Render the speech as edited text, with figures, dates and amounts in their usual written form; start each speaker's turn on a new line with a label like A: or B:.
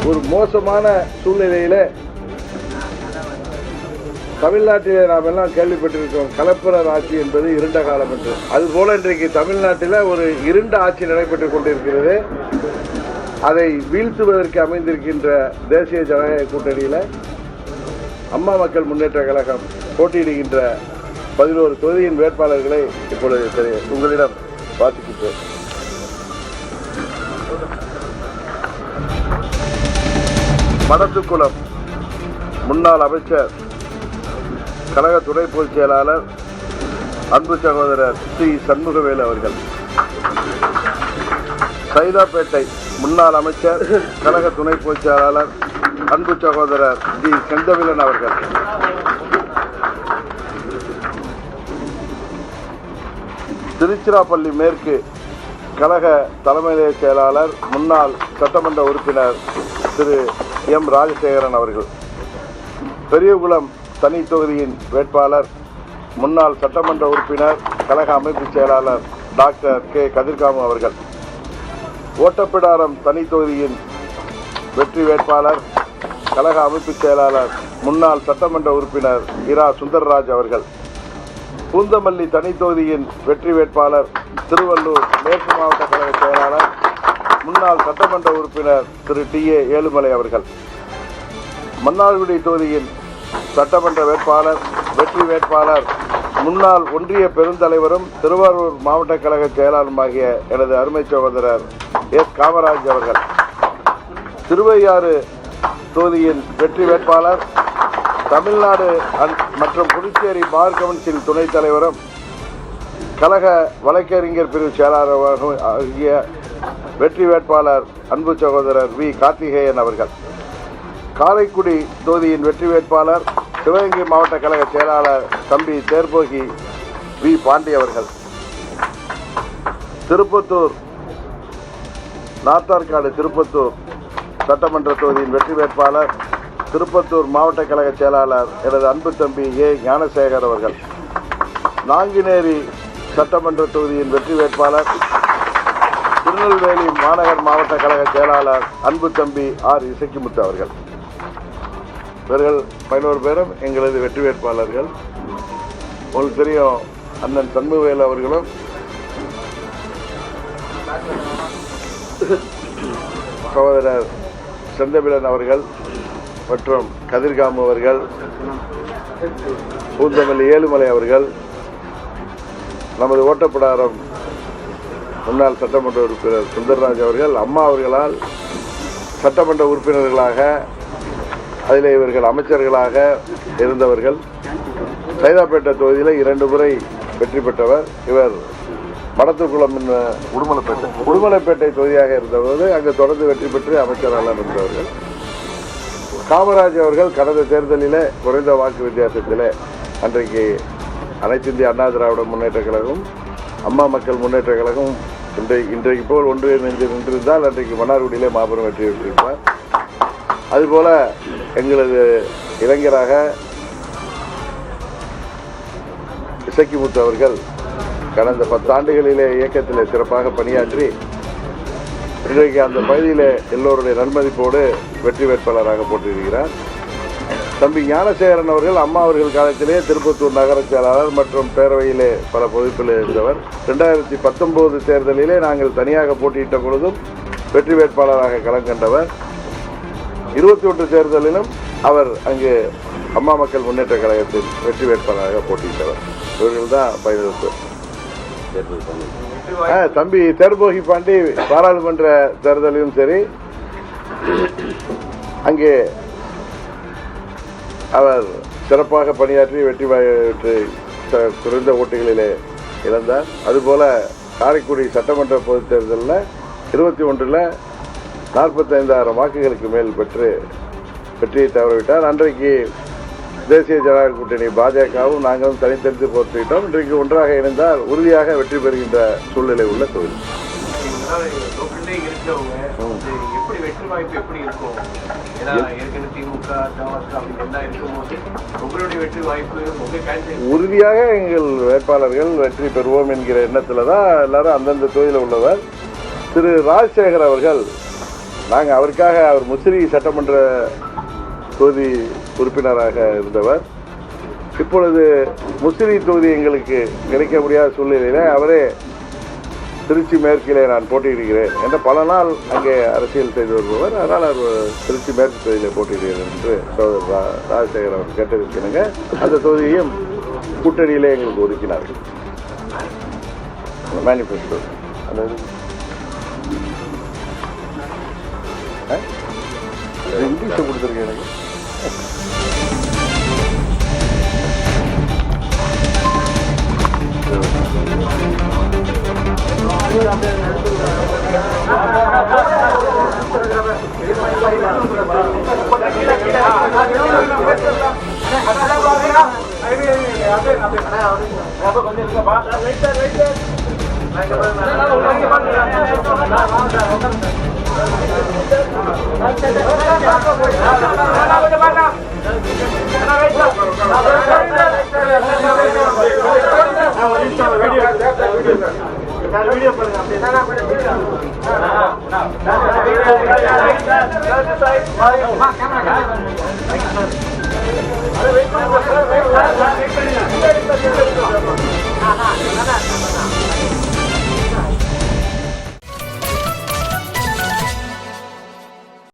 A: ஒரு மோசமான சூழ்நிலையில தமிழ்நாட்டிலே நாம் எல்லாம் கேள்விப்பட்டிருக்கிறோம். கலப்பரர் ஆட்சி என்பது இருண்ட காலம் என்று. அதுபோல இன்றைக்கு தமிழ்நாட்டில் ஒரு இருண்ட ஆட்சி நடைபெற்றுக் கொண்டிருக்கிறது. அதை வீழ்த்துவதற்கு அமைந்திருக்கின்ற தேசிய ஜனநாயக கூட்டணியில் அம்மா மக்கள் முன்னேற்ற கழகம் போட்டியிடுகின்ற 11 தொகுதியின் வேட்பாளர்களை இப்பொழுது உங்களிடம் வாசிக்கின்றோம். மடத்துக்குளம் முன்னாள் அமைச்சர், கழக துணை பொதுச் செயலாளர், அன்பு சகோதரர் ஸ்ரீ சண்முகவேலு அவர்கள். சைதாப்பேட்டை முன்னாள் அமைச்சர், கழக துணை பொதுச் செயலாளர், அன்பு சகோதரர் ஜி செந்தமிழன் அவர்கள். திருச்சிராப்பள்ளி மேற்கு கழக தலைமை செயலாளர், முன்னாள் சட்டமன்ற உறுப்பினர் திரு எம் ராஜசேகரன் அவர்கள். பெரியகுளம் தனி தொகுதியின் வேட்பாளர், முன்னாள் சட்டமன்ற உறுப்பினர், கழக அமைப்பு செயலாளர் டாக்டர் கே கதிர்காமு அவர்கள். ஓட்டப்பிடாரம் தனி தொகுதியின் வெற்றி வேட்பாளர், கழக அமைப்பு செயலாளர், முன்னாள் சட்டமன்ற உறுப்பினர் இரா சுந்தர்ராஜ் அவர்கள். பூந்தமல்லி தனி தொகுதியின் வெற்றி வேட்பாளர், திருவள்ளூர் மேற்கு மாவட்ட கழக செயலாளர், முன்னாள் சட்டமன்ற உறுப்பினர் திரு டி ஏ ஏழுமலை அவர்கள். மன்னார்குடி தொகுதியின் சட்டமன்ற வேட்பாளர், வெற்றி வேட்பாளர், முன்னாள் ஒன்றிய பெருந்தலைவரும் திருவாரூர் மாவட்ட கழக செயலாளருமாகிய எனது அருமை சகோதரர் எஸ் காமராஜ் அவர்கள். திருவையாறு தொகுதியின் வெற்றி வேட்பாளர், தமிழ்நாடு மற்றும் புதுச்சேரி பார் கவுன்சில் துணைத் தலைவரும் கழக வழக்கறிஞர் பிரிவு செயலாளர் ஆகிய வெற்றி வேட்பாளர் அன்பு சகோதரர் வி கார்த்திகேயன் அவர்கள். காரைக்குடி தொகுதியின் வெற்றி வேட்பாளர், சிவகங்கை மாவட்ட கழக செயலாளர் தம்பி தேர்போகி வி பாண்டி அவர்கள். திருப்பத்தூர் நாத்தார்காடு திருப்பத்தூர் சட்டமன்ற தொகுதியின் வெற்றி வேட்பாளர், திருப்பத்தூர் மாவட்ட கழக செயலாளர் எனது அன்பு தம்பி ஏ ஞானசேகர் அவர்கள். நாங்குநேரி சட்டமன்ற தொகுதியின் வெற்றி வேட்பாளர், திருநெல்வேலி மாநகர் மாவட்ட கழக செயலாளர் அன்பு தம்பி ஆர் இசக்கிமுத்து அவர்கள். இவர்கள் 11 பேரும் எங்களது வெற்றி வேட்பாளர்கள். உங்களுக்கு தெரியும், அண்ணன் சண்முகவேலு அவர்களும் சகோதரர் செந்தமிழன் அவர்கள் மற்றும் கதிர்காமு அவர்கள், பூந்தமல்லி ஏழுமலை அவர்கள், நமது ஓட்டப்பிடாரம் முன்னாள் சட்டமன்ற உறுப்பினர் சுந்தர்ராஜ் அவர்கள் அம்மா அவர்களால் சட்டமன்ற உறுப்பினர்களாக, அதில் இவர்கள் அமைச்சர்களாக இருந்தவர்கள். சைதாப்பேட்டை தொகுதியில் 2 முறை வெற்றி பெற்றவர். இவர் மடத்துக்குளம் உடுமலைப்பேட்டை தொகுதியாக இருந்தபோது அங்கு தொடர்ந்து வெற்றி பெற்று அமைச்சராக இருந்தவர்கள். காமராஜ் அவர்கள் கடந்த தேர்தலில் குறைந்த வாக்கு வித்தியாசத்தில் அன்றைக்கு அனைத்து இந்திய அண்ணா திராவிட முன்னேற்ற கழகம், அம்மா மக்கள் முன்னேற்ற கழகம் இன்றைக்கு போல் ஒன்று நின்றிருந்தால் அன்றைக்கு மன்னார்குடியிலே மாபெரும் வெற்றி பெற்றிருப்பார். அதுபோல எங்களது இளைஞராக இசக்கிமுத்து அவர்கள் கடந்த 10 ஆண்டுகளிலே இயக்கத்தில் சிறப்பாக பணியாற்றி இன்றைக்கு அந்த பகுதியில் எல்லோருடைய நன்மதிப்போடு வெற்றி வேட்பாளராக போட்டியிருக்கிறார். தம்பி ஞானசேகரன் அவர்கள் அம்மா அவர்கள் காலத்திலே திருப்பத்தூர் நகர செயலாளர் மற்றும் பேரவையிலே பல பொறுப்பில் இருந்தவர். 2019 தேர்தலிலே நாங்கள் தனியாக போட்டியிட்ட பொழுதும் வெற்றி வேட்பாளராக களம் கண்டவர். 21 தேர்தலிலும் அவர் அங்கு அம்மா மக்கள் முன்னேற்ற கழகத்தில் வெற்றி வேட்பாளராக போட்டியிட்டவர். இவர்கள் தான் 15 பேர். தம்பி தேர்போகி பாண்டி பாராளுமன்ற தேர்தலிலும் சரி அங்கே அவர் சிறப்பாக பணியாற்றி வெற்றி குறைந்த ஓட்டுகளிலே இழந்தார். அதுபோல காரைக்குடி சட்டமன்ற பொதுத் தேர்தலில் 21 45,000 வாக்குகளுக்கு மேல் பெற்று வெற்றியை தவறவிட்டார். அன்றைக்கு தேசிய ஜனநாயக கூட்டணி பாஜகவும் நாங்களும் தனித்தனித்து போட்டியிட்டோம். இன்றைக்கு ஒன்றாக இணைந்தால் உறுதியாக வெற்றி பெறுகின்ற சூழ்நிலை உள்ள தொழில். உறுதியாக எங்கள் வேட்பாளர்கள் வெற்றி பெறுவோம் என்கிற எண்ணத்தில் தான் எல்லாரும் அந்தந்த தொகுதியில் உள்ளவர். திரு ராஜசேகர் அவர்கள் நாங்கள் அவருக்காக அவர் முசிறி சட்டமன்ற தொகுதி உறுப்பினராக இருந்தவர். இப்பொழுது முசிறி தொகுதி எங்களுக்கு கிடைக்க முடியாத சூழ்நிலையில் அவரே திருச்சி மேற்கிலே நான் போட்டியிடுகிறேன் என்ற பல நாள் அங்கே அரசியல் செய்து வருபவர். அதனால் அவர் திருச்சி மேற்கு தொகுதியில் போட்டியிடுகிறேன் என்று சகோதரர் ராஜசேகர் அவர் கேட்டிருக்கணுங்க. அந்த தொகுதியையும் கூட்டணியிலே எங்களுக்கு ஒதுக்கினார்கள். மேனிஃபெஸ்டோ இங்கிலீஷை கொடுத்துருக்கேன் எனக்கு. வீடியோ